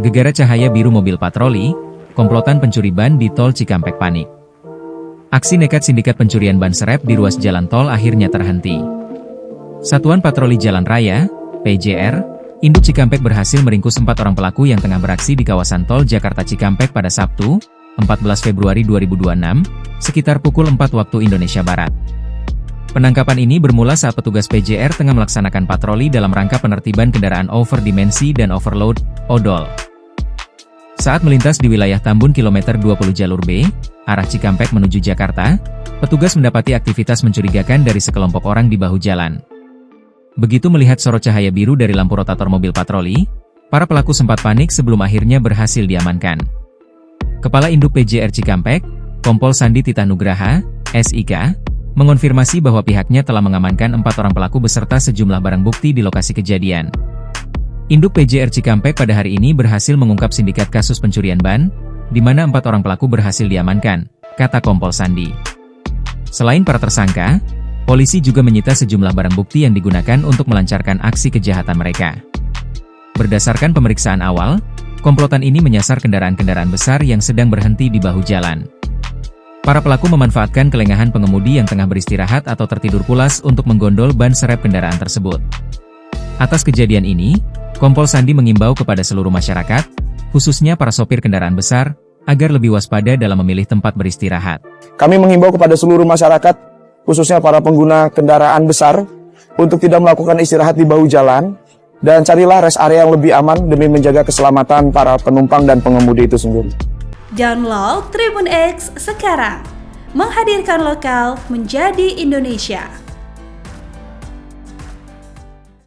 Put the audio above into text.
Gegara cahaya biru mobil patroli, komplotan pencuri ban di tol Cikampek panik. Aksi nekat sindikat pencurian ban serep di ruas jalan tol akhirnya terhenti. Satuan Patroli Jalan Raya, PJR, Induk Cikampek berhasil meringkus 4 orang pelaku yang tengah beraksi di kawasan tol Jakarta Cikampek pada Sabtu, 14 Februari 2026, sekitar pukul 4 waktu Indonesia Barat. Penangkapan ini bermula saat petugas PJR tengah melaksanakan patroli dalam rangka penertiban kendaraan overdimensi dan overload, ODOL. Saat melintas di wilayah Tambun kilometer 20 jalur B, arah Cikampek menuju Jakarta, petugas mendapati aktivitas mencurigakan dari sekelompok orang di bahu jalan. Begitu melihat sorot cahaya biru dari lampu rotator mobil patroli, para pelaku sempat panik sebelum akhirnya berhasil diamankan. Kepala Induk PJR Cikampek, Kompol Sandi Titah Nugraha, SIK, mengonfirmasi bahwa pihaknya telah mengamankan 4 orang pelaku beserta sejumlah barang bukti di lokasi kejadian. Induk PJR Cikampek pada hari ini berhasil mengungkap sindikat kasus pencurian ban, di mana 4 orang pelaku berhasil diamankan, kata Kompol Sandi. Selain para tersangka, polisi juga menyita sejumlah barang bukti yang digunakan untuk melancarkan aksi kejahatan mereka. Berdasarkan pemeriksaan awal, komplotan ini menyasar kendaraan-kendaraan besar yang sedang berhenti di bahu jalan. Para pelaku memanfaatkan kelengahan pengemudi yang tengah beristirahat atau tertidur pulas untuk menggondol ban serep kendaraan tersebut. Atas kejadian ini, Kompol Sandi mengimbau kepada seluruh masyarakat, khususnya para sopir kendaraan besar, agar lebih waspada dalam memilih tempat beristirahat. Kami mengimbau kepada seluruh masyarakat, khususnya para pengguna kendaraan besar, untuk tidak melakukan istirahat di bahu jalan, dan carilah rest area yang lebih aman demi menjaga keselamatan para penumpang dan pengemudi itu sendiri. Download Tribun X sekarang, menghadirkan lokal menjadi Indonesia.